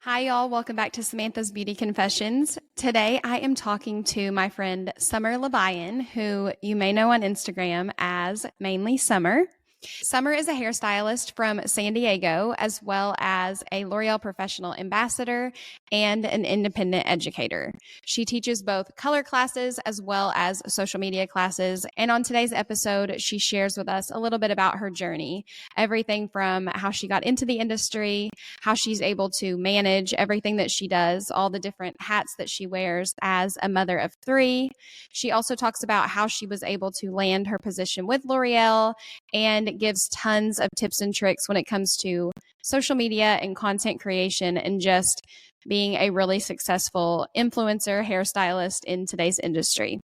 Hi, y'all. Welcome back to Samantha's Beauty Confessions. Today, I am talking to my friend Summer Labayan, who you may know on Instagram as mainly Summer. Summer is a hairstylist from San Diego, as well as a L'Oreal Professional Ambassador and an independent educator. She teaches both color classes as well as social media classes. And on today's episode, she shares with us a little bit about her journey, everything from how she got into the industry, how she's able to manage everything that she does, all the different hats that she wears as a mother of three. She also talks about how she was able to land her position with L'Oreal and gives tons of tips and tricks when it comes to social media and content creation and just being a really successful influencer hairstylist in today's industry.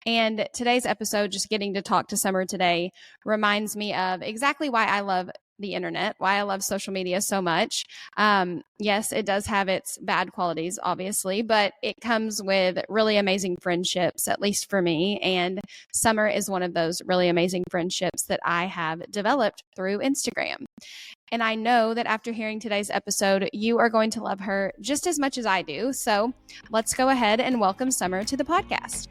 And today's episode, just getting to talk to Summer today, reminds me of exactly why I love the internet, why I love social media so much. Yes, it does have its bad qualities, obviously, but it comes with really amazing friendships, at least for me. And Summer is one of those really amazing friendships that I have developed through Instagram. And I know that after hearing today's episode, you are going to love her just as much as I do. So let's go ahead and welcome Summer to the podcast.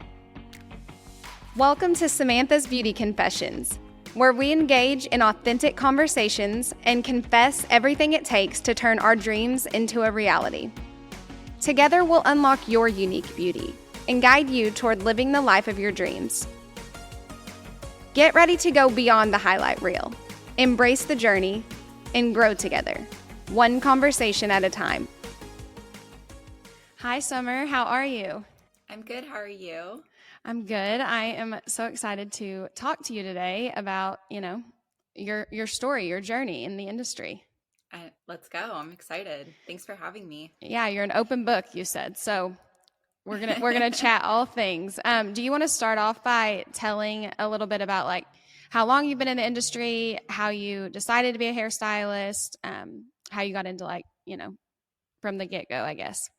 Welcome to Samantha's Beauty Confessions, where we engage in authentic conversations and confess everything it takes to turn our dreams into a reality. Together, we'll unlock your unique beauty and guide you toward living the life of your dreams. Get ready to go beyond the highlight reel, embrace the journey, and grow together, one conversation at a time. Hi, Summer. How are you? I'm good. How are you? I'm good. I am so excited to talk to you today about, your story, your journey in the industry. Let's go. I'm excited. Thanks for having me. Yeah, you're an open book, you said. So we're gonna chat all things. Do you want to start off by telling a little bit about like how long you've been in the industry, how you decided to be a hairstylist, how you got into from the get-go, I guess.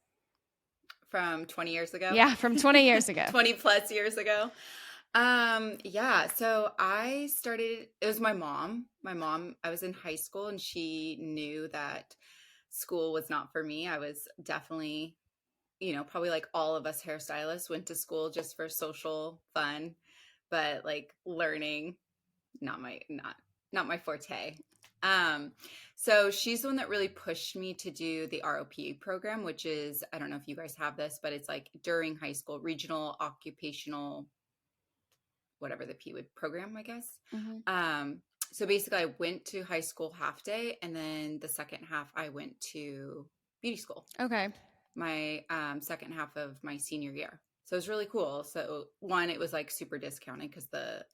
From 20 years ago? Yeah, from 20 years ago. 20 plus years ago. Yeah, so I started, it was my mom. I was in high school and she knew that school was not for me. I was definitely, probably like all of us hairstylists went to school just for social fun, but like learning, not my forte. So she's the one that really pushed me to do the ROP program, which is, I don't know if you guys have this, but it's like during high school, regional occupational, whatever the P would program, I guess. Mm-hmm. So basically I went to high school half day, and then the second half I went to beauty school. Okay. My second half of my senior year. So it was really cool. So one, it was like super discounted because the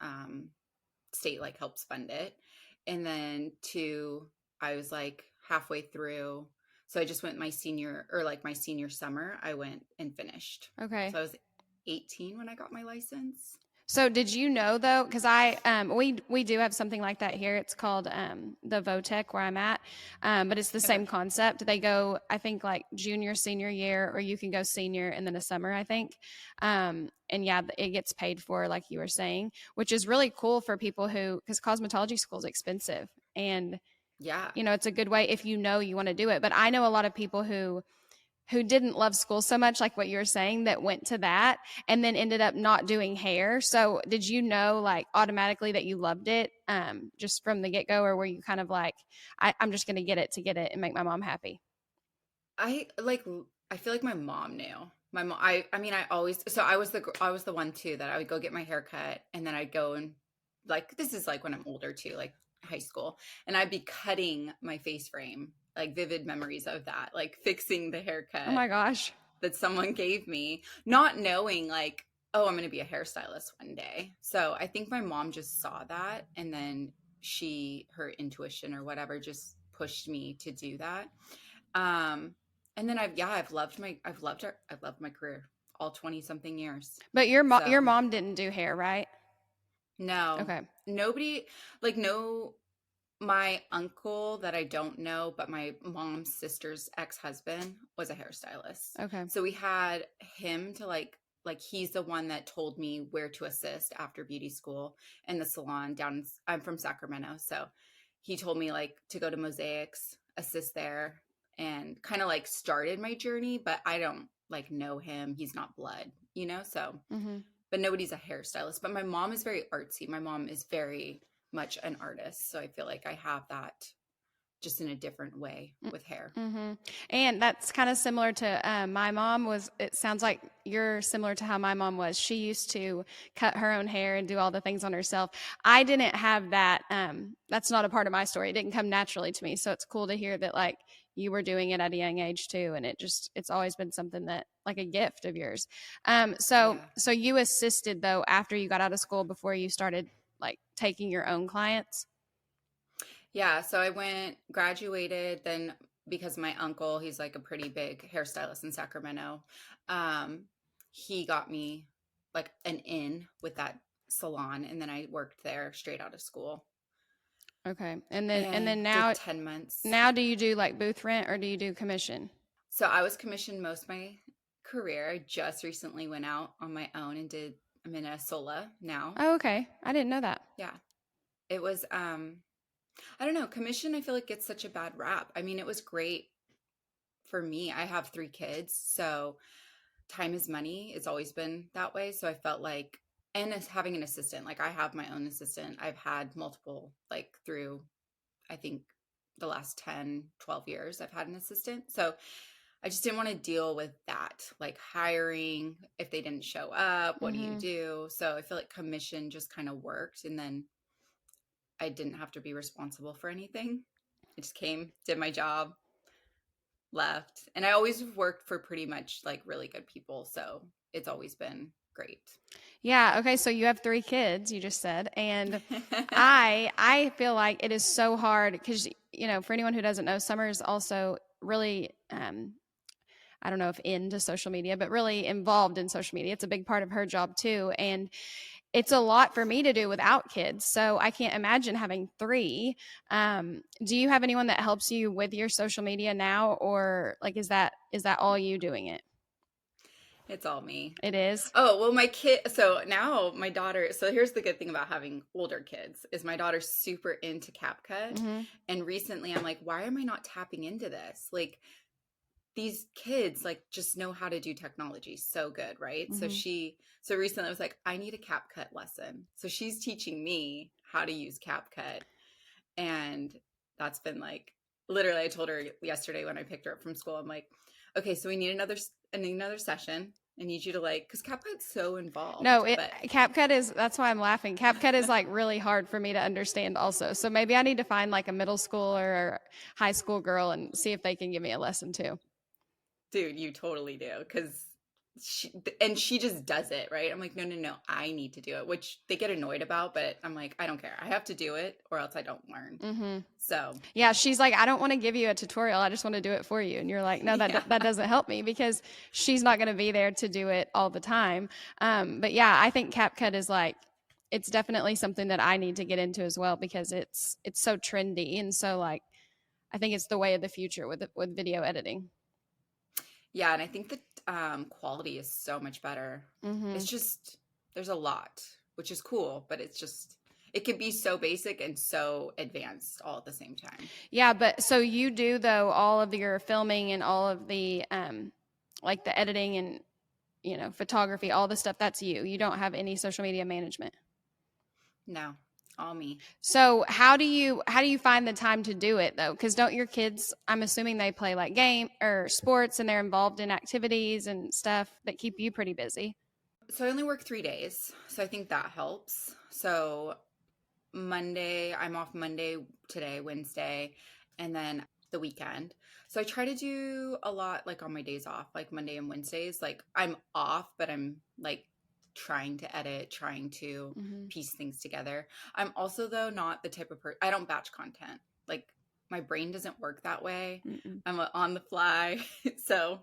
state like helps fund it. And then two, I was like halfway through. So I just went my senior summer, I went and finished. Okay. So I was 18 when I got my license. So did you know though, because we do have something like that here. It's called the VOTEC where I'm at, but it's the same concept. They go, I think like junior, senior year, or you can go senior and then a summer, I think. And yeah, it gets paid for, like you were saying, which is really cool for people because cosmetology school is expensive, and yeah, it's a good way if you want to do it. But I know a lot of people who didn't love school so much, like what you were saying, that went to that and then ended up not doing hair. So did you know like automatically that you loved it just from the get-go, or were you kind of like, I'm just going to get it and make my mom happy? I feel like my mom knew. My mom, I was the one too that I would go get my hair cut, and then I'd go and like, this is like when I'm older too, like high school, and I'd be cutting my face frame, like vivid memories of that, like fixing the haircut. Oh my gosh. That someone gave me, not knowing like, oh, I'm going to be a hairstylist one day. So I think my mom just saw that, and then her intuition or whatever just pushed me to do that. And then I've loved my career all 20 something years. But your mom didn't do hair, right? No. Okay. Nobody, like, no, my uncle that I don't know, but my mom's sister's ex-husband was a hairstylist. Okay. So we had him to like he's the one that told me where to assist after beauty school in the salon I'm from Sacramento. So he told me like to go to Mosaics, assist there. and kind of like started my journey, but I don't like know him. He's not blood, so Mm-hmm. but nobody's a hairstylist. But my mom is very artsy. My mom is very much an artist. So I feel like I have that just in a different way with hair. Mm-hmm. And that's kind of similar to my mom was, it sounds like you're similar to how my mom was. She used to cut her own hair and do all the things on herself. I didn't have that. That's not a part of my story. It didn't come naturally to me. So it's cool to hear that like you were doing it at a young age too. And it's always been something that like a gift of yours. So, Yeah. so you assisted though after you got out of school before you started like taking your own clients? Yeah. So I graduated, then because my uncle, he's like a pretty big hairstylist in Sacramento, um, he got me like an in with that salon. And then I worked there straight out of school Okay. And then and did now 10 months. now do you do like booth rent or do you do commission? So I was commissioned most of my career. I just recently went out on my own and I'm in a sola now. Oh, okay. I didn't know that. Yeah. It was I don't know, commission I feel like gets such a bad rap. I mean, it was great for me. I have 3 kids, so time is money. It's always been that way. So I felt like, and as having an assistant, like I have my own assistant. I've had multiple, like through, I think the last 10, 12 years, I've had an assistant. So I just didn't want to deal with that, like hiring, if they didn't show up, what do you Mm-hmm. do? So I feel like commission just kind of worked. And then I didn't have to be responsible for anything. I just came, did my job, left. And I always worked for pretty much like really good people. So it's always been great. Yeah. Okay. So you have 3 kids, you just said, and I feel like it is so hard because for anyone who doesn't know, Summer is also really I don't know if into social media, but really involved in social media. It's a big part of her job too, and it's a lot for me to do without kids. So I can't imagine having 3. Do you have anyone that helps you with your social media now, or like is that all you doing it? It's all me. It is. Oh, well, my kid. So now my daughter. So here's the good thing about having older kids is my daughter's super into CapCut. Mm-hmm. And recently I'm like, why am I not tapping into this? Like these kids like just know how to do technology so good, right? So Mm-hmm. so recently I was like, I need a CapCut lesson. So she's teaching me how to use CapCut. And that's been like literally I told her yesterday when I picked her up from school, I'm like, okay, so I need another session. I need you to like because CapCut's so involved. No, But CapCut is, that's why I'm laughing. CapCut is like really hard for me to understand also. So maybe I need to find like a middle school or high school girl and see if they can give me a lesson too. dude, you totally do because she just does it, right? I'm like, no, no, no, I need to do it, which they get annoyed about, but I'm like, I don't care. I have to do it or else I don't learn. Mm-hmm. So Yeah, she's like, I don't want to give you a tutorial. I just want to do it for you. And you're like, no, yeah, that doesn't help me because she's not going to be there to do it all the time. But yeah, I think CapCut is like, it's definitely something that I need to get into as well because it's so trendy and so like I think it's the way of the future with video editing. yeah, and I think that quality is so much better. Mm-hmm. It's just there's a lot, which is cool, but it can be so basic and so advanced all at the same time. Yeah, but so you do though all of your filming and all of the like the editing and photography, all the stuff that's you. You don't have any social media management. No, all me. So how do you find the time to do it though? Because don't your kids? I'm assuming they play like game or sports and they're involved in activities and stuff that keep you pretty busy. So I only work 3 days, so I think that helps. So Monday, I'm off Monday, today, Wednesday, and then the weekend. So I try to do a lot like on my days off, like Monday and Wednesdays. Like I'm off, but I'm like trying to edit, trying to Mm-hmm. piece things together. I'm also though not the type of person I don't batch content. Like my brain doesn't work that way. Mm-mm. I'm on the fly. So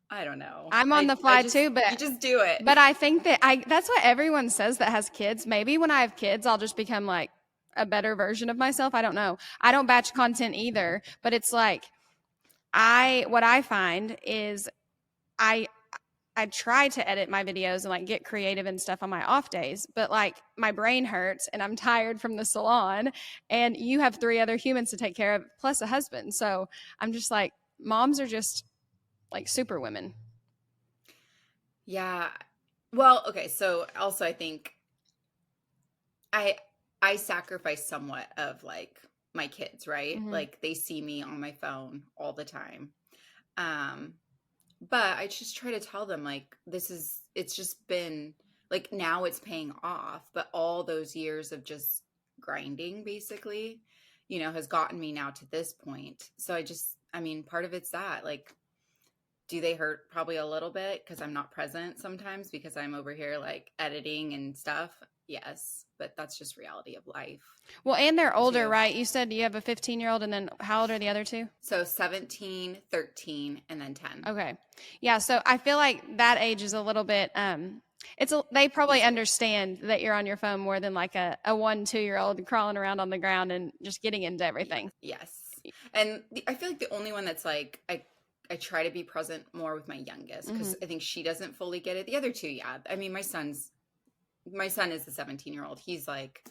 I don't know. I'm on the I fly just too, but you just do it. But I think that that's what everyone says that has kids. Maybe when I have kids, I'll just become like a better version of myself. I don't know. I don't batch content either, but it's like what I find is I I try to edit my videos and like get creative and stuff on my off days, but like my brain hurts and I'm tired from the salon and you have 3 other humans to take care of plus a husband. So I'm just like moms are just like super women. Yeah. Well, okay, so also I think I I sacrifice somewhat of like my kids, right? Mm-hmm. Like they see me on my phone all the time. Um but I just try to tell them like it's just been like now it's paying off, but all those years of just grinding basically, has gotten me now to this point. So I mean, part of it's that like do they hurt probably a little bit because I'm not present sometimes because I'm over here like editing and stuff? Yes, but that's just reality of life Well, and they're older, too. right? You said you have a 15-year-old, and then how old are the other two? So 17, 13, and then 10. Okay. Yeah, so I feel like that age is a little bit they probably Easier. understand that you're on your phone more than like a 1, 2-year-old crawling around on the ground and just getting into Yeah, everything. yes. And I feel like the only one that's like I try to be present more with my youngest Mm-hmm. because I think she doesn't fully get it. The other two, yeah. I mean, my son is the 17-year-old. He's like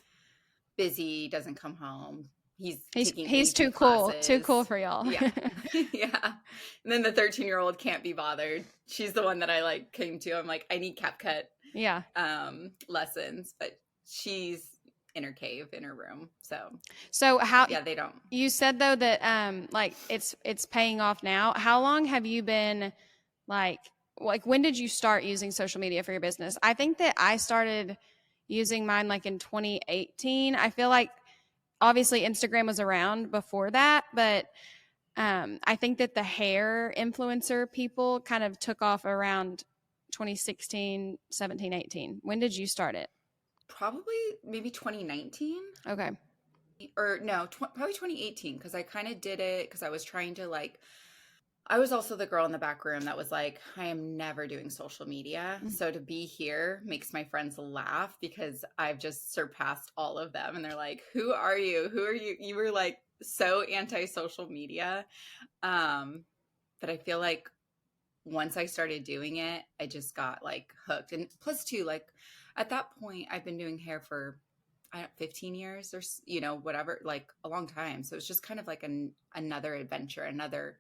busy, doesn't come home. He's taking He's AP too cool classes. for y'all. Yeah. Yeah. And then the 13-year-old can't be bothered. She's the one that I like came to. I'm like, I need CapCut Yeah. lessons, but she's in her cave in her room. So how Yeah, they don't. you said though that like it's paying off now. How long have you been like when did you start using social media for your business? I think that I started using mine like in 2018. I feel like obviously Instagram was around before that, but I think that the hair influencer people kind of took off around 2016, 17, 18. When did you start it? Probably maybe 2019 Okay. or no, probably 2018 because I kind of did it because I was trying to like I was also the girl in the back room that was like, I am never doing social media. So to be here makes my friends laugh because I've just surpassed all of them. And they're like, who are you? Who are you? You were like so anti social media. But I feel like once I started doing it, I just got like hooked. And plus, too, like at that point, I've been doing hair for 15 years or, whatever, like a long time. So it's just kind of like another adventure, another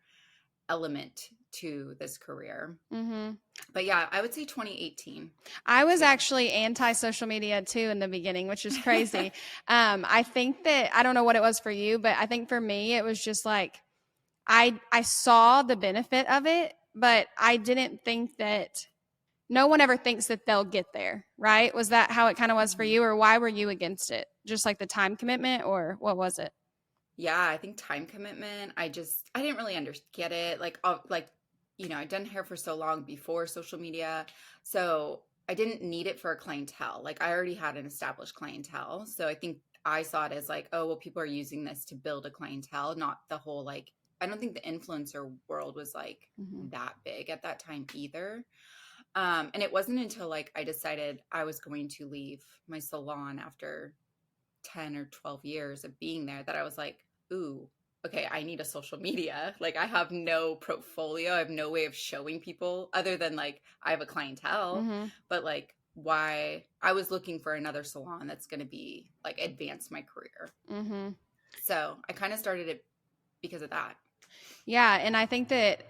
element to this career. Mm-hmm. But yeah, I would say 2018. I was Yeah. actually anti social media too in the beginning, which is crazy. I think that I don't know what it was for you, but I think for me it was just like I saw the benefit of it, but I didn't think that no one ever thinks that they'll get there, right? Was that how it kind of was for Mhm. you, or why were you against it? Just like the time commitment, or what was it? Yeah, I think time commitment. I didn't really get it. Like, I'd done hair for so long before social media, so I didn't need it for a clientele. Like, I already had an established clientele, so I think I saw it as like, oh, well, people are using this to build a clientele, not the whole like. I don't think the influencer world was like Mm-hmm. that big at that time either. And it wasn't until like I decided I was going to leave my salon after 10 or 12 years of being there that I was like, ooh, okay, I need a social media. Like I have no portfolio. I have no way of showing people other than like I have a clientele, Mm-hmm. but like why I was looking for another salon that's going to be like advance my career. Mm-hmm. So I kind of started it because of that. Yeah, and I think that,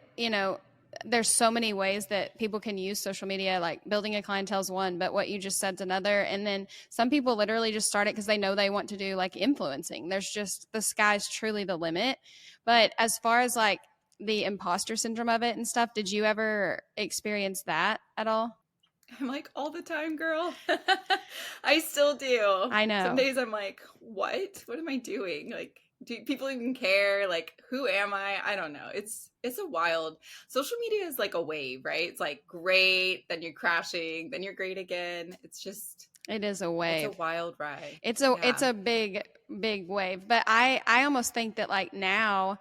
there's so many ways that people can use social media, like building a clientele is one, but what you just said's another. And then some people literally just start it because they know they want to do like influencing. There's just the sky's truly the limit. But as far as like the imposter syndrome of it and stuff, did you ever experience that at all? I'm like all the time, girl. I still do. I Some know. days I'm like, what? What am I doing? Like, do people even care? Like, who am I? I don't know. It's a wild. Social media is like a wave, right? It's like great, then you're crashing, then you're great again. It is a It's a wave. wild ride. It's Yeah. a big wave. But I almost think that like now,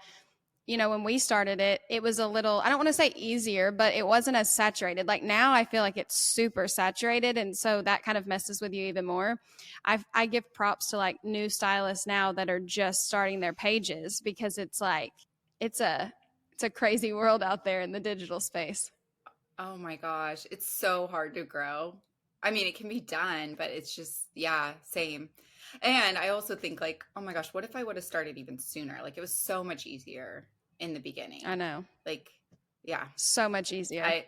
when we started it, it was a little, I don't want to say easier, but it wasn't as saturated. Like now I feel like it's super saturated. And so that kind of messes with you even more. I give props to like new stylists now that are just starting their pages because it's like, it's a, it's a crazy world out there in the digital space. Oh my gosh, it's so hard to grow. I mean, it can be done, but it's just, yeah, same. And I also think like, oh my gosh, what if I would have started even sooner? Like it was so much easier. in the I beginning. know. Like, yeah, So much easier. I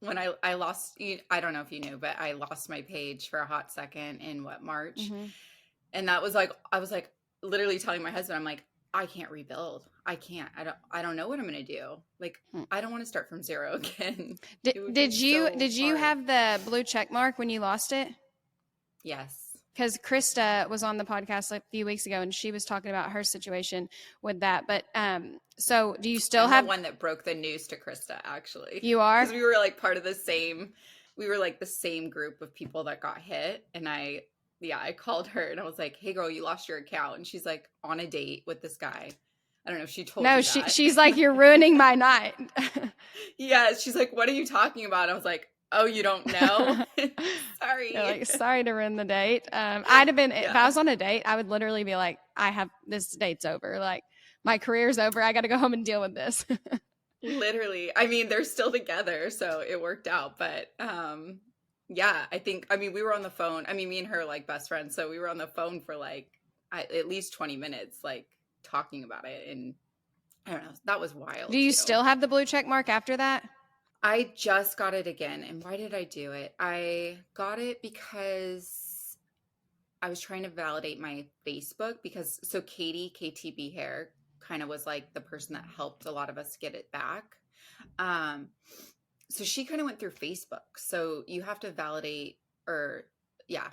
when I lost, I don't know if you knew, but I lost my page for a hot second in March. Mm-hmm. And that was like, I was like literally telling my husband, I'm like, I can't rebuild. I can't. I don't know what I'm going to do. Like, I don't want to start from zero again. Did, It would be did you so did you hard. have the blue check mark when you lost it? Yes. Because Krista was on the podcast like a few weeks ago and she was talking about her situation with that. But so do you still I'm the have? one that broke the news to Krista, actually, You are? because we were like part of the same. We were like the same group of people that got hit, and I called her and I was like, "Hey, girl, you lost your account," and she's like on a date with this guy. I don't know if she told No, you she that. she's like, you're ruining my night. Yeah, she's like, "What are you talking about?" I was like, "Oh, you don't know? You're Sorry." like, sorry to ruin the date. I'd have been if I Yeah, was on a date, I would literally be like, I have this date's over. Like my career's over. I got to go home and deal with this. literally. I mean, they're still together, so it worked out. But yeah, I mean, we were on the phone. I mean, me and her are like best friends, so we were on the phone for like at least 20 minutes, like talking about it. And I don't know, that was Do wild you too. still have the blue check mark after that? I just got it again. And why did I do it? I got it because I was trying to validate my Facebook because so Katie, KTB Hair, kind of was like the person that helped a lot of us get it back. Um, so she kind of went through Facebook. So you have to validate, or yeah,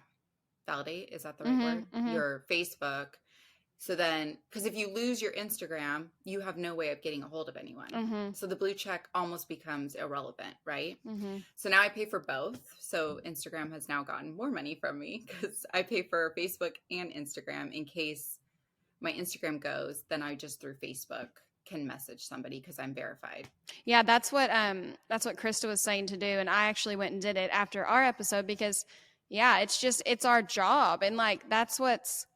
validate, is that the right Mm-hmm. word? Mm-hmm. Your Facebook. So then, because if you lose your Instagram, you have no way of getting a hold of anyone. Mm-hmm. So the blue check almost becomes irrelevant, right? Mm-hmm. So now I pay for both. So Instagram has now gotten more money from me because I pay for Facebook and Instagram in case my Instagram goes, then I just through Facebook can message somebody because I'm verified. Yeah, that's what Krista was saying to do, and I actually went and did it after our episode because, yeah, it's our job, and like that's what's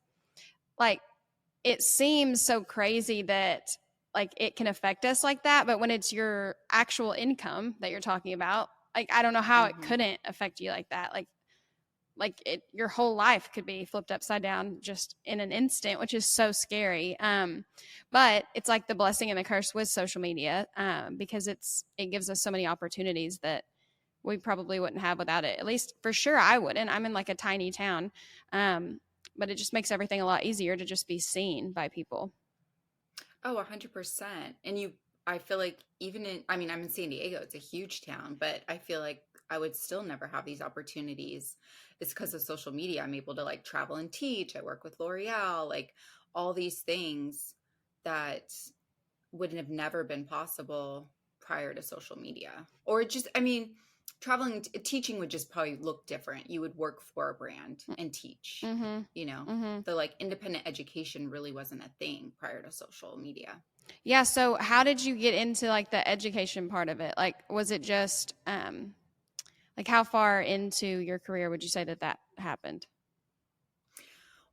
like. It seems so crazy that like it can affect us like that, but when it's your actual income that you're talking about, like I don't know how it Mm-hmm. couldn't affect you like that. Like it, your whole life could be flipped upside down just in an instant, which is so scary. But it's like the blessing and the curse with social media, because it gives us so many opportunities that we probably wouldn't have without it. At least for sure I wouldn't. I'm in like a tiny town. But it just makes everything a lot easier to just be seen by people. Oh, 100%. And I feel like even I mean, I'm in San Diego, it's a huge town, but I feel like I would still never have these opportunities. It's because of social media. I'm able to like travel and teach. I work with L'Oreal, like all these things that wouldn't have never been possible prior to social media. Or just, I mean, teaching would just probably look different. You would work for a brand and teach, Mm-hmm. you know. Mm-hmm. The like independent education really wasn't a thing prior to social media. Yeah. So how did you get into like the education part of it? Like, was it just, like how far into your career would you say that happened?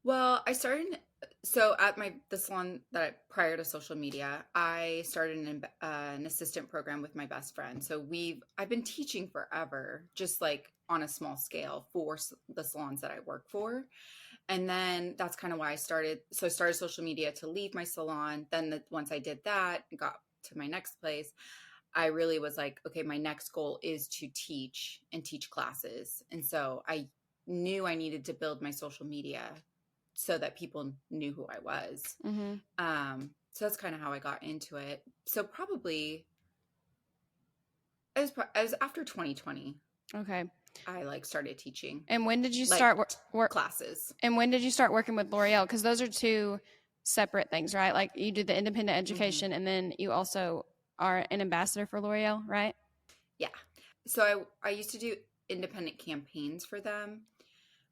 Well, I started so at the salon that prior to social media, I started an assistant program with my best friend. So I've been teaching forever, just like on a small scale for the salons that I work for. And then that's kind of why I started. So I started social media to leave my salon. Then once I did that and got to my next place, I really was like, okay, my next goal is to teach and teach classes. And so I knew I needed to build my social media so that people knew who I was. Mm-hmm. So that's kind of how I got into it. So probably it was after 2020. Okay. I like started teaching And when did you like start work? classes. And when did you start working with L'Oreal? Because those are two separate things, right? Like you do the independent Hmm. education, and then you also are an ambassador for L'Oreal, right? Yeah. So I used to do independent campaigns for them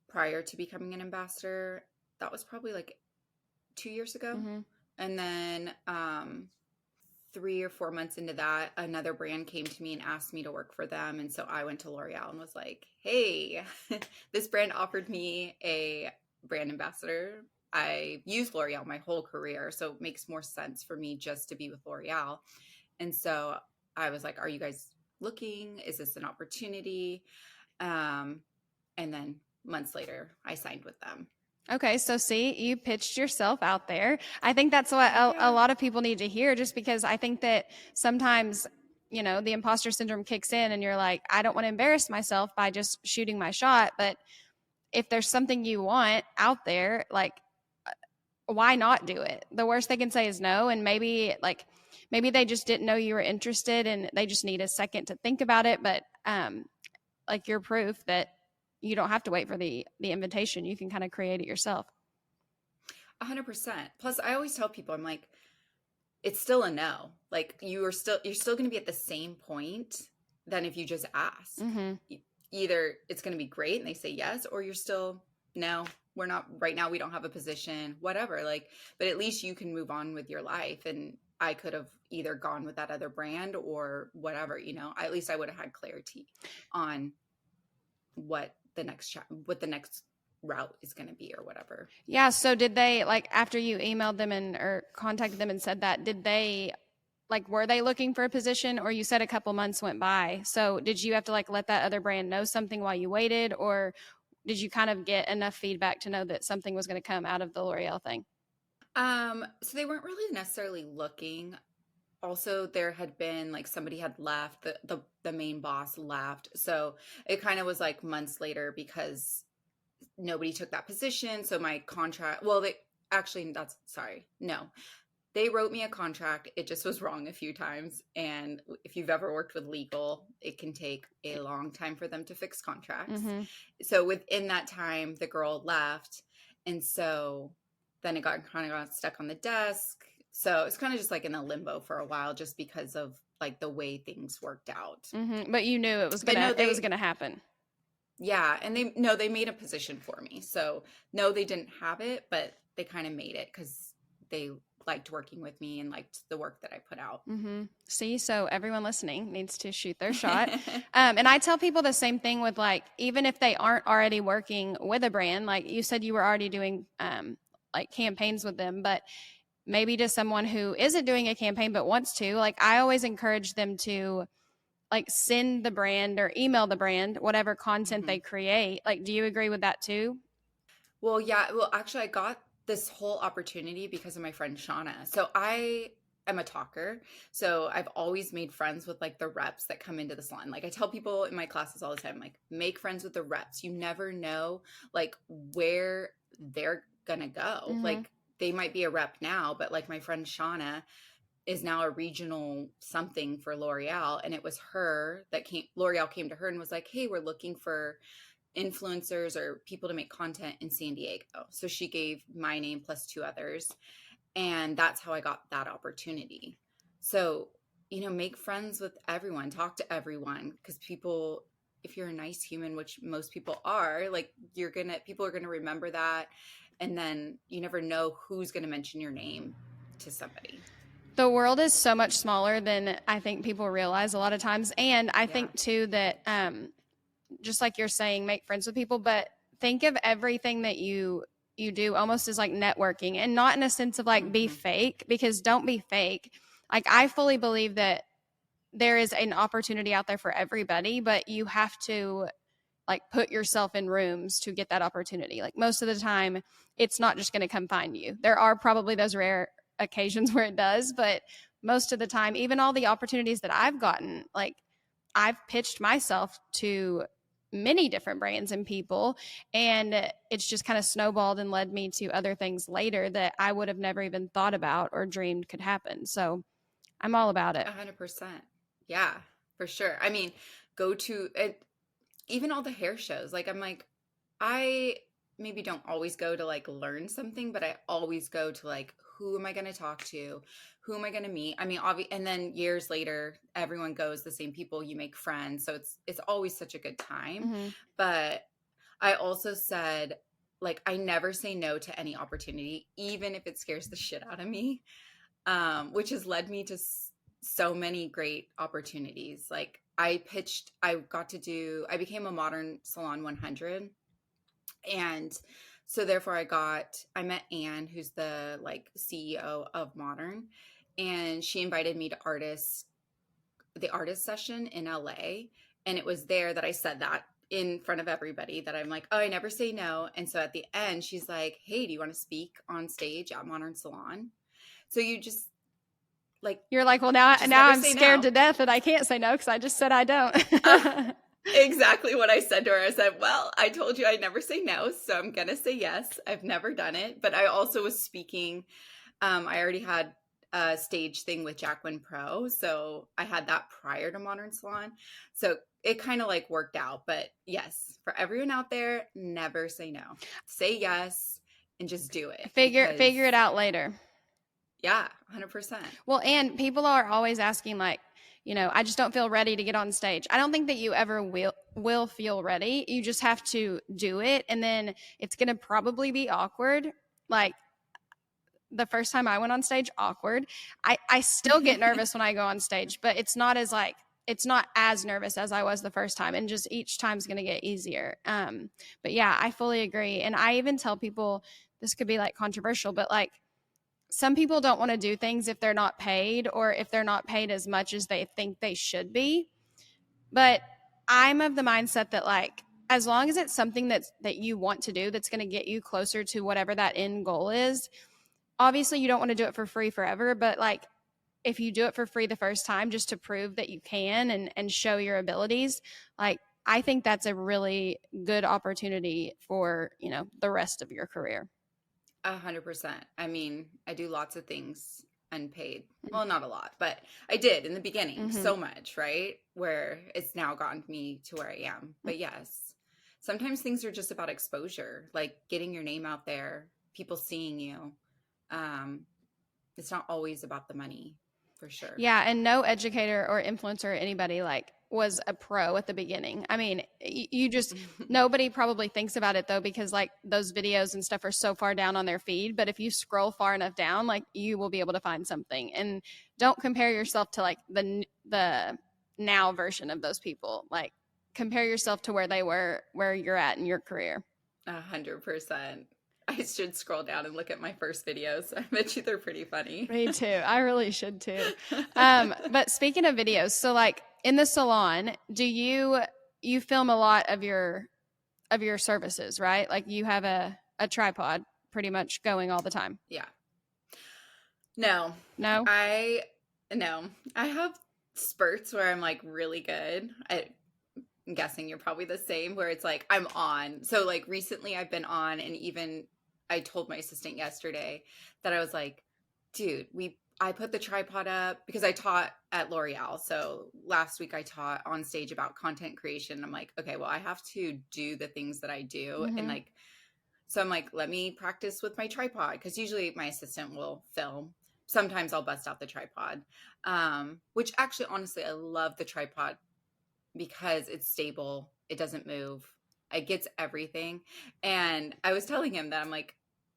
prior to becoming an ambassador. That was probably like 2 years ago. Mm-hmm. And then 3 or 4 months into that, another brand came to me and asked me to work for them. And so I went to L'Oreal and was like, hey, this brand offered me a brand ambassador. I used L'Oreal my whole career, so it makes more sense for me just to be with L'Oreal. And so I was like, are you guys looking? Is this an opportunity? And then months later, I signed with them. Okay, so see, you pitched yourself out there. I think that's what Heck a yeah. lot of people need to hear, just because I think that sometimes, the imposter syndrome kicks in and you're like, I don't want to embarrass myself by just shooting my shot. But if there's something you want out there, like, why not do it? The worst they can say is no. And maybe they just didn't know you were interested and they just need a second to think about it. But like, you're proof that you don't have to wait for the invitation. You can kind of create it yourself. 100%. Plus, I always tell people, I'm like, it's still a no. Like you're still going to be at the same point than if you just ask. Mm-hmm. Either it's going to be great and they say yes, or you're still no. We're not right now. We don't have a position, whatever. Like, but at least you can move on with your life. And I could have either gone with that other brand or whatever. At least I would have had clarity on what the next route is going to be or whatever. Yeah. So did they, like, after you emailed them and or contacted them and said that, did they, like, were they looking for a position? Or you said a couple months went by. So did you have to, like, let that other brand know something while you waited? Or did you kind of get enough feedback to know that something was going to come out of the L'Oreal thing? So they weren't really necessarily looking. Also, there had been like somebody had left, the main boss left. So it kind of was like months later because nobody took that position. So my contract, well, they actually, that's sorry. No, they wrote me a contract. It just was wrong a few times. And if you've ever worked with legal, it can take a long time for them to fix contracts. Mm-hmm. So within that time, the girl left. And so then it got stuck on the desk. So it's kind of just like in a limbo for a while, just because of like the way things worked out. Mm-hmm. But you knew But no, it was gonna happen. yeah. And they made a position for me. So no, they didn't have it, but they kind of made it because they liked working with me and liked the work that I put out. Mm-hmm. See, so everyone listening needs to shoot their shot. And I tell people the same thing with, like, even if they aren't already working with a brand, like you said, you were already doing like campaigns with them, but maybe to someone who isn't doing a campaign but wants to, like, I always encourage them to, like, send the brand or email the brand whatever content hmm they create. Like, do you agree with that too? Well, yeah. Well, actually, I got this whole opportunity because of my friend Shauna. So I am a talker. So I've always made friends with like the reps that come into the salon. Like I tell people in my classes all the time, like make friends with the reps. You never know like where they're gonna go. Mm-hmm. Like they might be a rep now, but like my friend Shauna is now a regional something for L'Oreal. And it was her that L'Oreal came to her and was like, hey, we're looking for influencers or people to make content in San Diego. So she gave my name plus two others. And that's how I got that opportunity. So, make friends with everyone, talk to everyone because people, if you're a nice human, which most people are, like people are going to remember that. And then you never know who's going to mention your name to somebody. The world is so much smaller than I think people realize a lot of times. And I Yeah. think too that just like you're saying, make friends with people, but think of everything that you do almost as like networking, and not in a sense of like be hmm fake, because don't be fake. Like, I fully believe that there is an opportunity out there for everybody, but you have to, like, put yourself in rooms to get that opportunity. Like, most of the time it's not just going to come find you. There are probably those rare occasions where it does, but most of the time, even all the opportunities that I've gotten, like, I've pitched myself to many different brands and people, and it's just kind of snowballed and led me to other things later that I would have never even thought about or dreamed could happen. So I'm all about it. 100%. Yeah, for sure. I mean, go to it, even all the hair shows. Like, I'm like, I maybe don't always go to like learn something, but I always go to like, who am I going to talk to? Who am I going to meet? I mean, and then years later, everyone goes, the same people, you make friends. So it's always such a good time. Mm-hmm. But I also said, like, I never say no to any opportunity, even if it scares the shit out of me, which has led me to so many great opportunities. Like I became a Modern Salon 100. And so therefore I met Anne, who's the like CEO of Modern, and she invited me to the artist session in LA. And it was there that I said that in front of everybody that I'm like, oh, I never say no. And so at the end, she's like, hey, do you want to speak on stage at Modern Salon? So you just like, You're like, well, now just never I'm say scared no. to death that I can't say no because I just said I don't. Exactly what I said to her. I said, well, I told you I'd never say no, so I'm going to say yes. I've never done it, but I also was speaking. I already had a stage thing with Jacqueline Pro, so I had that prior to Modern Salon. So it kind of like worked out. But yes, for everyone out there, never say no. Say yes and just do it. Figure it out later. Yeah, 100%. Well, and people are always asking like, I just don't feel ready to get on stage. I don't think that you ever will feel ready. You just have to do it, and then it's going to probably be awkward. Like the first time I went on stage, awkward. I still get nervous when I go on stage, but it's not as nervous as I was the first time, and just each time's going to get easier. But yeah, I fully agree. And I even tell people, this could be like controversial, but like, some people don't want to do things if they're not paid, or if they're not paid as much as they think they should be. But I'm of the mindset that like, as long as it's something that you want to do, that's going to get you closer to whatever that end goal is. Obviously you don't want to do it for free forever, but like, if you do it for free the first time just to prove that you can and show your abilities, like, I think that's a really good opportunity for, the rest of your career. 100%. I mean, I do lots of things unpaid. Well, not a lot, but I did in the beginning so much, right? Where it's now gotten me to where I am. But yes, sometimes things are just about exposure, like getting your name out there, people seeing you. It's not always about the money, for sure. Yeah, and no educator or influencer or anybody like was a pro at the beginning. I mean, you just nobody probably thinks about it though, because like those videos and stuff are so far down on their feed, but if you scroll far enough down, like you will be able to find something. And don't compare yourself to like the now version of those people. Like, compare yourself to where they were, where you're at in your career. 100%. I should scroll down and look at my first videos. I bet you they're pretty funny. Me too. I really should too. But speaking of videos, so like in the salon, do you film a lot of your services, right? Like you have a tripod pretty much going all the time. Yeah. No. No? No. I have spurts where I'm like really good. I'm guessing you're probably the same, where it's like I'm on. So like recently I've been on, and even I told my assistant yesterday that I was like, dude, I put the tripod up because I taught at L'Oreal. So last week I taught on stage about content creation. I'm like, okay, well, I have to do the things that I do. And like, so I'm like, let me practice with my tripod, because usually my assistant will film. Sometimes I'll bust out the tripod, which actually, honestly, I love the tripod because it's stable. It doesn't move. It gets everything. And I was telling him that I'm like,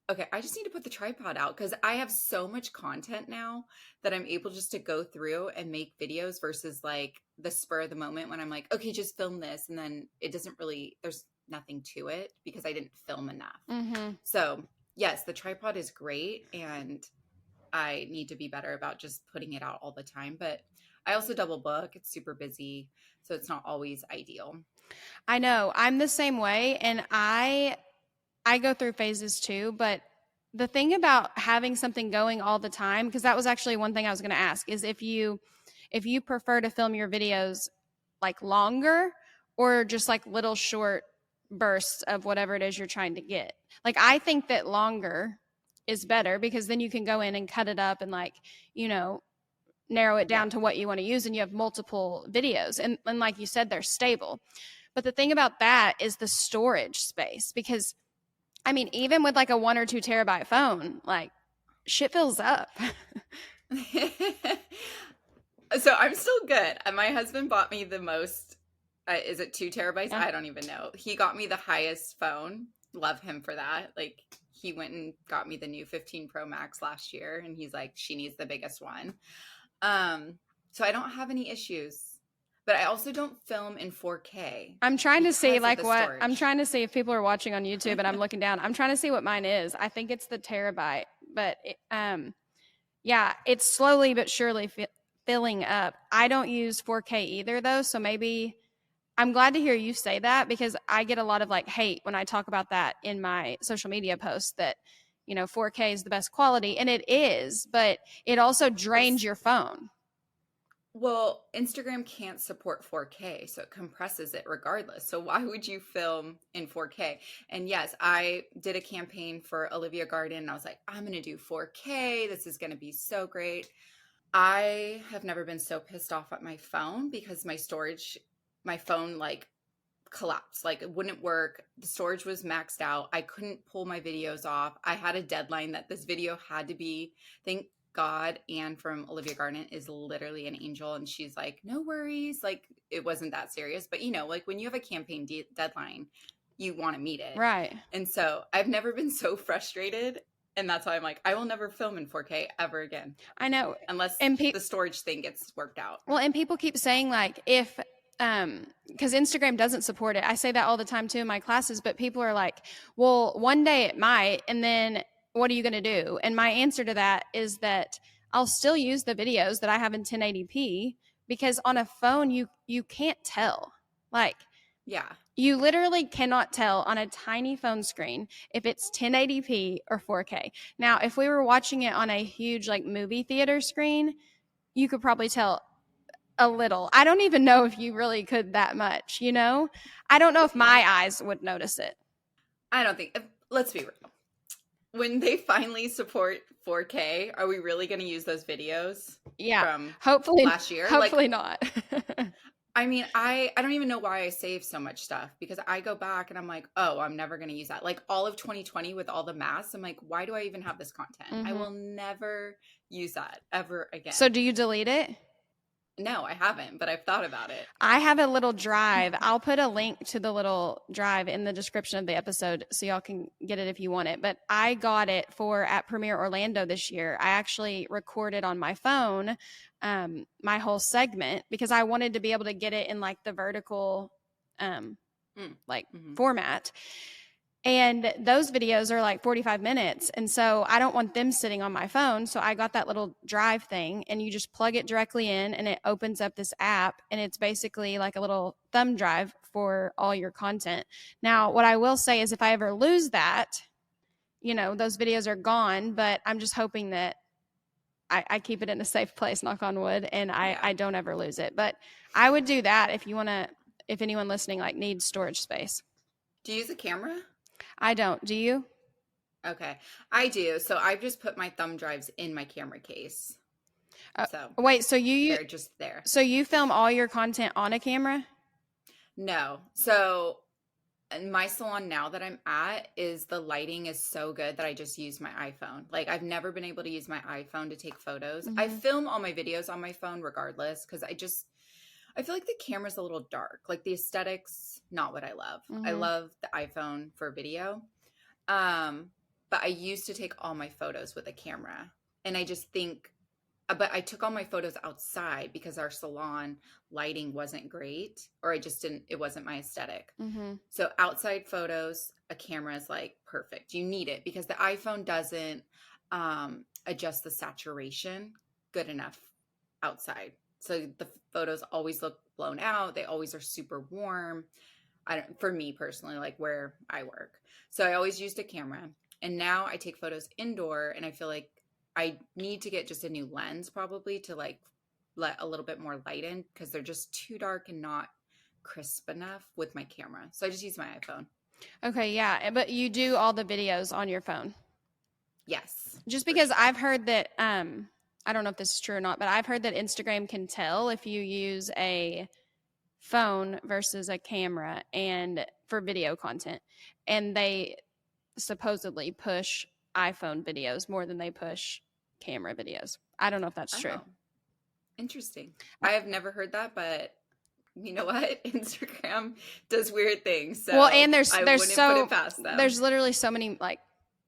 okay, I just need to put the tripod out because I have so much content now that I'm able just to go through and make videos versus like the spur of the moment when I'm like, okay, just film this. And then it doesn't really, there's nothing to it because I didn't film enough. So yes, the tripod is great. And I need to be better about just putting it out all the time. But I also double book. It's super busy, so it's not always ideal. I know. I'm the same way, and I go through phases too, but the thing about having something going all the time, because that was actually one thing I was going to ask, is if you prefer to film your videos like longer, or just like little short bursts of whatever it is you're trying to get. Like, I think that longer is better because then you can go in and cut it up and like, narrow it down to what you want to use, and you have multiple videos. And like you said, they're stable. But the thing about that is the storage space, because I mean, even with like a 1 or 2 terabyte phone, like shit fills up. So I'm still good. My husband bought me the most, is it 2 terabytes? Yeah. I don't even know. He got me the highest phone. Love him for that. Like, he went and got me the new 15 Pro Max last year, and he's like, she needs the biggest one. So I don't have any issues, but I also don't film in 4K. I'm trying to see like what storage. I'm trying to see if people are watching on YouTube and I'm looking down. I'm trying to see what mine is. I think it's the terabyte, but yeah, it's slowly but surely filling up. I don't use 4K either though, so maybe I'm glad to hear you say that because I get a lot of like hate when I talk about that in my social media posts that, 4K is the best quality. And it is, but it also drains It's your phone. Well, Instagram can't support 4K, so it compresses it regardless. So why would you film in 4K? And yes, I did a campaign for Olivia Garden and I was like, I'm going to do 4K. This is going to be so great. I have never been so pissed off at my phone because my phone like collapsed. Like it wouldn't work. The storage was maxed out. I couldn't pull my videos off. I had a deadline that this video had to be. Thank God Anne from Olivia Garden is literally an angel and she's like, "No worries." Like it wasn't that serious, but like when you have a campaign deadline, you want to meet it. Right. And so I've never been so frustrated, and that's why I'm like, I will never film in 4K ever again I know. unless And the storage thing gets worked out. well, and people keep saying like if because Instagram doesn't support it. I say that all the time too in my classes, but people are like, "Well, one day it might, and then what are you going to do?" And my answer to that is that I'll still use the videos that I have in 1080p because on a phone you can't tell. Like Yeah. you literally cannot tell on a tiny phone screen if it's 1080p or 4K. Now, if we were watching it on a huge like movie theater screen, you could probably tell a little. I don't even know if you really could that much, I don't know if my eyes would notice it. I don't think, let's be real. When they finally support 4K, are we really going to use those videos Yeah. from Hopefully last year? hopefully not. I mean, I don't even know why I saved so much stuff because I go back and I'm like, oh, I'm never going to use that. Like all of 2020 with all the masks, I'm like, why do I even have this content? I Mhm. will never use that ever again. So do you delete it? No, I haven't, but I've thought about it. I have a little drive. I'll put a link to the little drive in the description of the episode so y'all can get it if you want it. But I got it for at Premiere Orlando this year. I actually recorded on my phone my whole segment because I wanted to be able to get it in like the vertical like format. And those videos are like 45 minutes. And so I don't want them sitting on my phone. So I got that little drive thing and you just plug it directly in and it opens up this app. And it's basically like a little thumb drive for all your content. Now, what I will say is if I ever lose that, those videos are gone. But I'm just hoping that I keep it in a safe place, knock on wood, and I don't ever lose it. But I would do that if you want to, if anyone listening like needs storage space. Do you use a camera? I don't. Do you? Okay, I do. So I've just put my thumb drives in my camera case. So wait, they're just there. So you film all your content on a camera? No. So my salon now that I'm at is the lighting is so good that I just use my iPhone. Like I've never been able to use my iPhone to take photos. I film all my videos on my phone regardless because I feel like the camera's a little dark. Like the aesthetics, not what I love. I love the iPhone for video. But I used to take all my photos with a camera. And I just think, but I took all my photos outside because our salon lighting wasn't great, or it wasn't my aesthetic. So outside photos, a camera is like perfect. You need it because the iPhone doesn't adjust the saturation good enough outside. So the photos always look blown out. They always are super warm. For me personally, like where I work. So I always used a camera. And now I take photos indoor and I feel like I need to get just a new lens probably to like let a little bit more light in because they're just too dark and not crisp enough with my camera. So I just use my iPhone. Okay, yeah. But you do all the videos on your phone? Yes. Just because I've heard that, I don't know if this is true or not, but I've heard that Instagram can tell if you use a phone versus a camera and for video content. And they supposedly push iPhone videos more than they push camera videos. I don't know if that's true. Interesting. I have never heard that, but you know what? Instagram does weird things. So well, and there's put it past them. There's literally so many like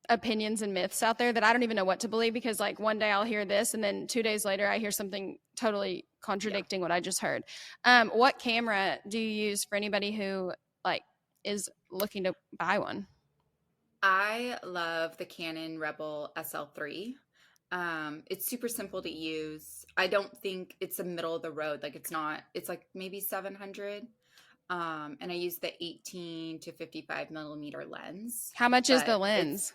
opinions and myths out there that I don't even know what to believe because like one day I'll hear this and then 2 days later I hear something totally contradicting what I just heard. What camera do you use for anybody who like is looking to buy one? I love the Canon Rebel SL3. It's super simple to use. I don't think it's a middle of the road. Like it's not, it's like maybe 700. And I use the 18 to 55 millimeter lens. How much is the But lens?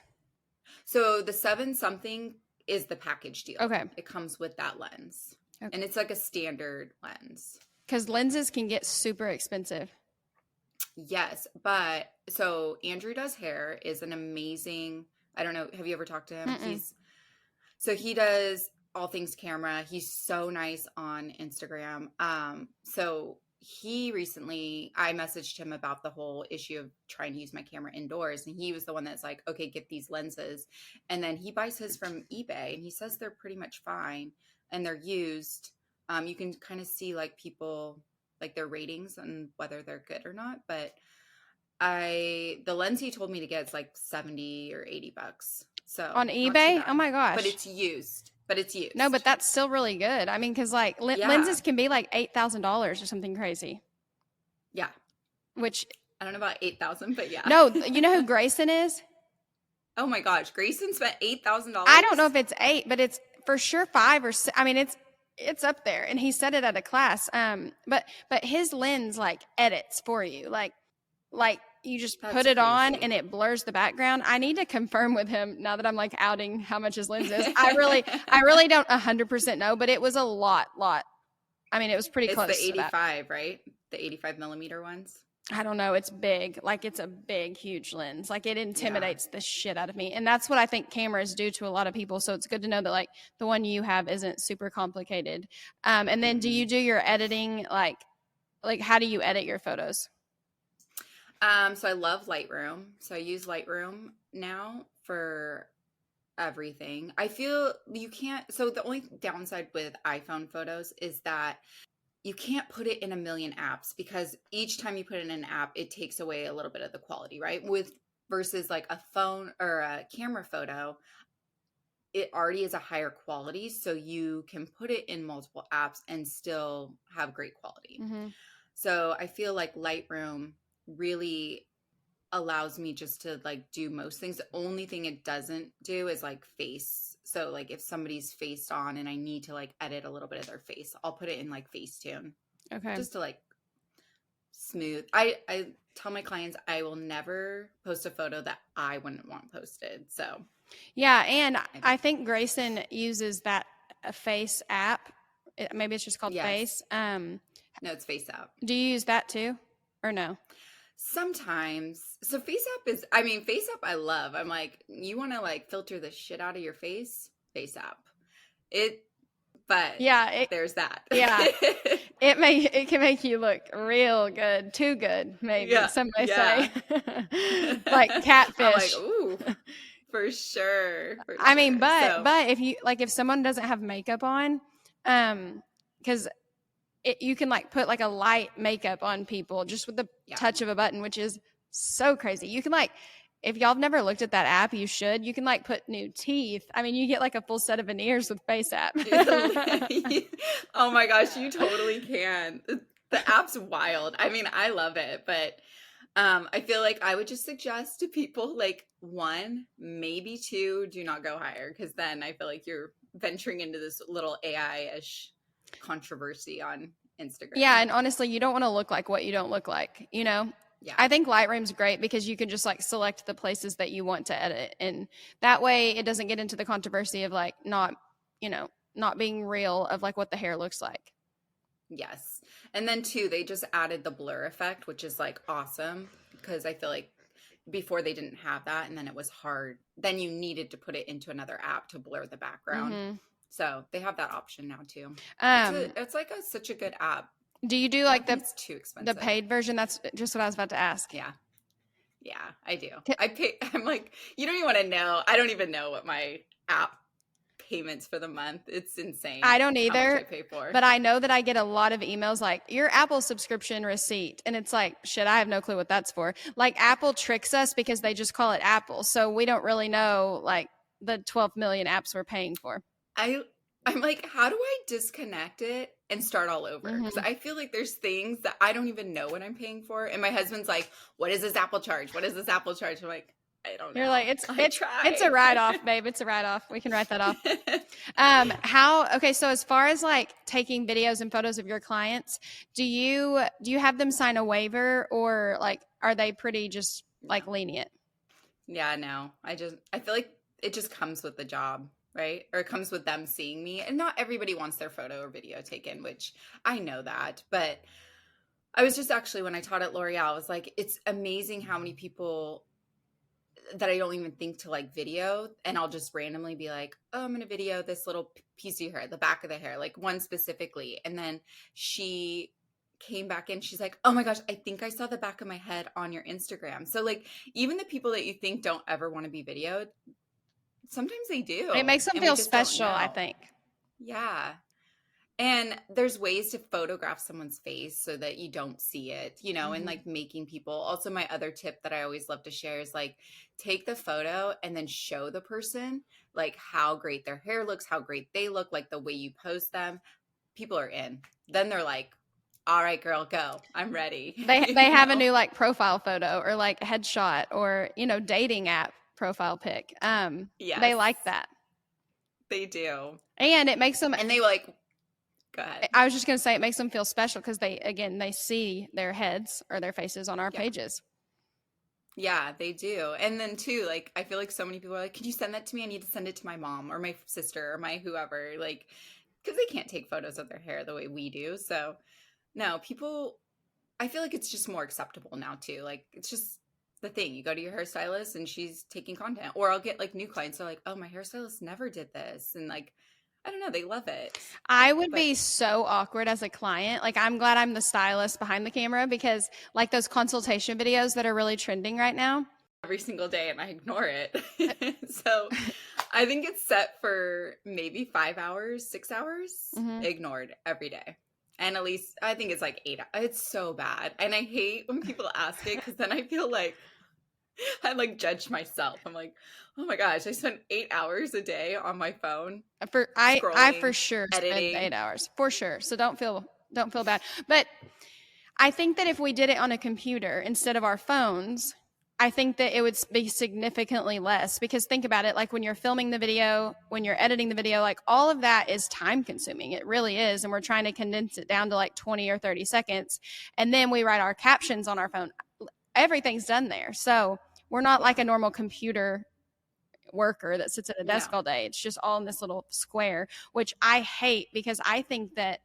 so the 7 something is the package deal. Okay. It comes with that lens. Okay. And it's like a standard lens. Because lenses can get super expensive. Yes, but so Andrew Does Hair is an amazing, I don't know, have you ever talked to him? Mm-mm. He does all things camera. He's so nice on Instagram. So he recently, I messaged him about the whole issue of trying to use my camera indoors, and he was the one that's like, okay, get these lenses. And then he buys his from eBay, and he says they're pretty much fine and they're used. You can kind of see like people, like their ratings and whether they're good or not. But the lens he told me to get is like 70 or 80 bucks. So On not too eBay? bad. Oh my gosh. But it's used. No, but that's still really good. I mean, because like Yeah. lenses can be like $8,000 or something crazy. Yeah. Which I don't know about 8,000, but yeah. no, you know who Grayson is? Oh my gosh, Grayson spent $8,000. I don't know if it's 8, but it's for sure 5 or 6. I mean, it's up there, and he said it at a class. But his lens like edits for you, like you just That's put it on crazy. and it blurs the background. I need to confirm with him now that I'm like outing how much his lens is. I really don't 100% know, but it was a lot. I mean, it was pretty It's close. the to that. 85, right? The 85 millimeter ones. I don't know. It's big. Like it's a big, huge lens. Like it intimidates the shit out of me. And that's what I think cameras do to a lot of people. So it's good to know that like the one you have isn't super complicated. And then do you do your editing? Like how do you edit your photos? So I love Lightroom. So I use Lightroom now for everything. I feel you can't, so the only downside with iPhone photos is that you can't put it in a million apps because each time you put it in an app, it takes away a little bit of the quality, right? Versus like a phone or a camera photo, it already is a higher quality. So you can put it in multiple apps and still have great quality. Mm-hmm. So I feel like Lightroom really allows me just to like do most things. The only thing it doesn't do is like face. So like if somebody's faced on and I need to like edit a little bit of their face, I'll put it in like Facetune. Okay. Just to like smooth. I tell my clients I will never post a photo that I wouldn't want posted. So yeah, and I think Grayson uses that Face app. Maybe it's just called Face. No, it's Face App. Do you use that too, or no? Sometimes. So Face App I love. I'm like, you want to like filter the shit out of your face? Face App. There's that. Yeah. It can make you look real good, too good, maybe some may say. Like catfish. I'm like, ooh. For sure. I mean, but if you like, if someone doesn't have makeup on, because you can like put like a light makeup on people just with the touch of a button, which is so crazy. You can like, if y'all have never looked at that app, you should. You can like put new teeth. I mean, you get like a full set of veneers with Face App. Oh my gosh, you totally can. The app's wild. I mean, I love it, but I feel like I would just suggest to people like 1, maybe 2, do not go higher, because then I feel like you're venturing into this little AI-ish controversy on Instagram. Yeah, and honestly, you don't want to look like what you don't look like, you know? Yeah. I think Lightroom's great because you can just like select the places that you want to edit, and that way it doesn't get into the controversy of like not being real of like what the hair looks like. Yes. And then 2, they just added the blur effect, which is like awesome, because I feel like before they didn't have that, and then it was hard. Then you needed to put it into another app to blur the background. Mm-hmm. So they have that option now too. It's like such a good app. Do you do like it's too expensive, the paid version? That's just what I was about to ask. Yeah, I do. I'm like, you don't even want to know. I don't even know what my app payments for the month. It's insane. I don't either. How much I pay for. But I know that I get a lot of emails like your Apple subscription receipt, and it's like, shit, I have no clue what that's for. Like Apple tricks us because they just call it Apple, so we don't really know like the 12 million apps we're paying for. I'm like, how do I disconnect it and start all over? Because I feel like there's things that I don't even know what I'm paying for. And my husband's like, what is this Apple charge? What is this Apple charge? I'm like, I don't You're know. like, I it's a tried. write-off, babe. It's a write-off. We can write that off. Okay, so as far as like taking videos and photos of your clients, do you have them sign a waiver, or like are they pretty just like No. lenient? Yeah, no. I feel like it just comes with the job, right? Or it comes with them seeing me. And not everybody wants their photo or video taken, which I know that. But I was just actually, when I taught at L'Oreal, I was like, it's amazing how many people that I don't even think to like video, and I'll just randomly be like, "Oh, I'm going to video this little piece of your hair, the back of the hair, like one specifically." And then she came back in, she's like, "Oh my gosh, I think I saw the back of my head on your Instagram." So like even the people that you think don't ever want to be videoed, sometimes they It do, makes them and we feel just don't special, I know. think. Yeah. And there's ways to photograph someone's face so that you don't see it, and Hmm. like making people. Also, my other tip that I always love to share is like take the photo and then show the person like how great their hair looks, how great they look, like the way you pose them. People are in. Then they're like, all right, girl, go. I'm ready. They have a new like profile photo or like headshot or dating app profile pic. They Yes, like that, they do. and it makes them. And they like, go ahead. I was just gonna say it makes them feel special because they see their heads or their faces on our Yeah. pages. Yeah, they do. And then too, like I feel like so many people are like, "Can you send that to me? I need to send it to my mom or my sister or my whoever." Like because they can't take photos of their hair the way we do. So, no, people I feel like it's just more acceptable now too. Like it's just the thing. You go to your hairstylist and she's taking content. Or I'll get like new clients who are like, "Oh, my hairstylist never did this." And like I don't know, they love it. I would But be so awkward as a client. Like, I'm glad I'm the stylist behind the camera because, like, those consultation videos that are really trending right now. every single day and I ignore it. So I think it's set for maybe 5 hours, 6 hours, Hmm. ignored every day. And at least I think it's like 8. It's so bad. And I hate when people ask it because then I feel like I like judge myself. I'm like, oh my gosh, I spent 8 hours a day on my phone I for scrolling, sure spend editing. 8 hours for sure. So don't feel bad. But I think that if we did it on a computer instead of our phones, I think that it would be significantly less because think about it, like when you're filming the video, when you're editing the video, like all of that is time consuming. It really is. And we're trying to condense it down to like 20 or 30 seconds. And then we write our captions on our phone. Everything's done there. So we're not Yeah. like a normal computer worker that sits at a No. desk all day. It's just all in this little square, which I hate because I think that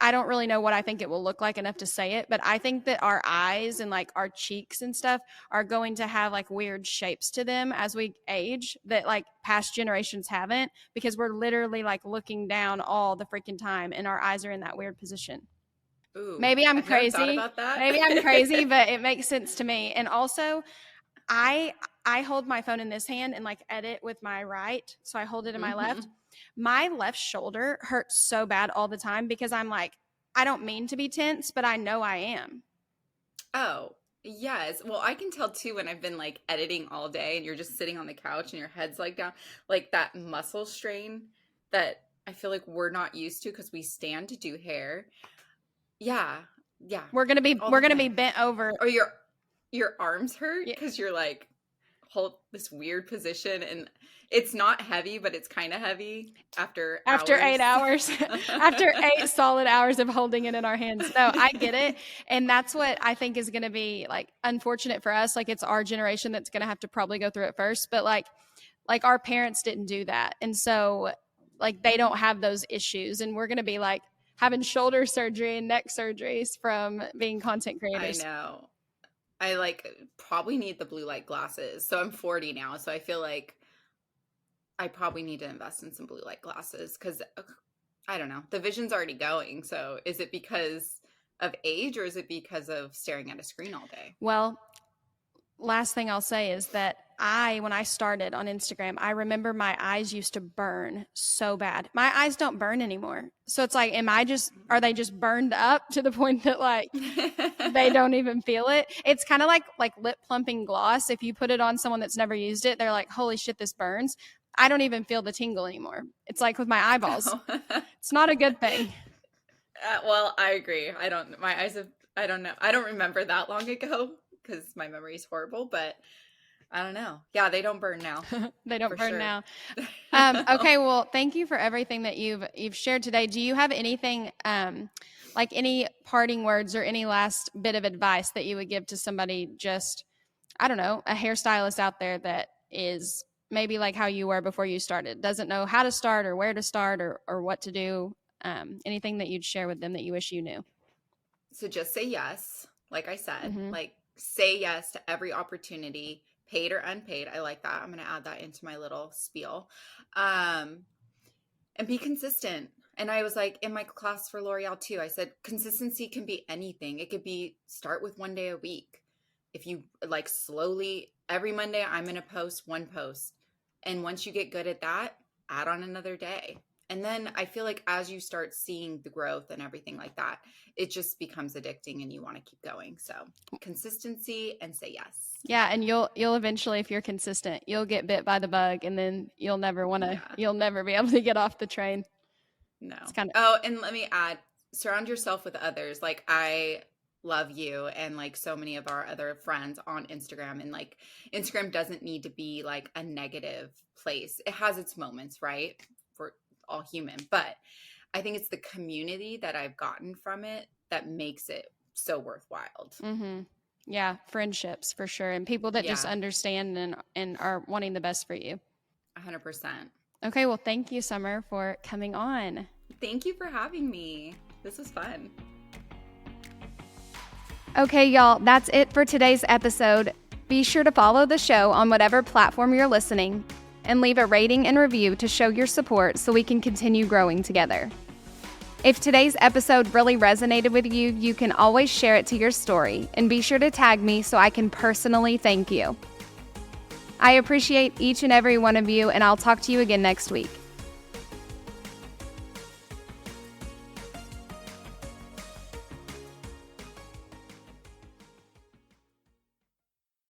I don't really know what I think it will look like enough to say it, but I think that our eyes and like our cheeks and stuff are going to have like weird shapes to them as we age that like past generations haven't because we're literally like looking down all the freaking time and our eyes are in that weird position. Ooh, Maybe I'm I've never thought crazy. about that. Maybe I'm crazy, but it makes sense to me. And also, I I hold my phone in this hand and like edit with my right, so I hold it in my left. Hmm. My left shoulder hurts so bad all the time because I'm like I don't mean to be tense, but I know I am. Oh, yes. Well, I can tell too when I've been like editing all day and you're just sitting on the couch and your head's like down, like that muscle strain that I feel like we're not used to because we stand to do hair. Yeah. Yeah. All We're the gonna be time. bent over. Or your arms hurt Yeah, because you're like hold this weird position and it's not heavy, but it's kind of heavy after after hours. 8 hours, after 8 solid hours of holding it in our hands. No, I get it, and that's what I think is going to be like unfortunate for us. Like it's our generation that's going to have to probably go through it first, but like our parents didn't do that, and so like they don't have those issues, and we're going to be like having shoulder surgery and neck surgeries from being content I creators. know. I like probably need the blue light glasses. So I'm 40 now, so I feel like I probably need to invest in some blue light glasses because I don't know. The vision's already going. So is it because of age or is it because of staring at a screen all day? Well, last thing I'll say is that when I started on Instagram, I remember my eyes used to burn so bad. My eyes don't burn anymore. So it's like, are they just burned up to the point that like they don't even feel it? It's kind of like lip plumping gloss. If you put it on someone that's never used it, they're like, holy shit, this burns. I don't even feel the tingle anymore. It's like with my eyeballs. Oh. It's not a good thing. Well, I agree. I don't know. I don't remember that long ago because my memory is horrible, but I don't know. Yeah, they don't burn now. They don't For burn sure. now. No. Okay, well, thank you for everything that you've shared today. Do you have anything like any parting words or any last bit of advice that you would give to somebody, just, I don't know, a hairstylist out there that is maybe like how you were before you started, doesn't know how to start or where to start or what to do? Anything that you'd share with them that you wish you knew? So just say yes. Like I said, Mm-hmm. like say yes to every opportunity, paid or unpaid. I like that. I'm going to add that into my little spiel. Um, and be consistent. And I was like in my class for L'Oreal too, I said consistency can be anything. It could be start with one day a week. If you like slowly, every Monday, I'm going to post one post. And once you get good at that, add on another day. And then I feel like as you start seeing the growth and everything like that, it just becomes addicting and you want to keep going. So consistency and say yes. Yeah, and you'll eventually, if you're consistent, you'll get bit by the bug, and then Yeah. you'll never be able to get off the train. No. It's kind of Oh, and let me add, surround yourself with others. Like I love you and like so many of our other friends on Instagram, and like Instagram doesn't need to be like a negative place. It has its moments, right? For all human, but I think it's the community that I've gotten from it that makes it so worthwhile. mm-hmm. Yeah, friendships for sure, and people that just Yeah, understand and are wanting the best for you. 100%. Okay, well, thank you, Summer, for coming on. Thank you for having me. This was fun. Okay, y'all, that's it for today's episode. Be sure to follow the show on whatever platform you're listening and leave a rating and review to show your support so we can continue growing together. If today's episode really resonated with you, you can always share it to your story and be sure to tag me so I can personally thank you. I appreciate each and every one of you, and I'll talk to you again next week.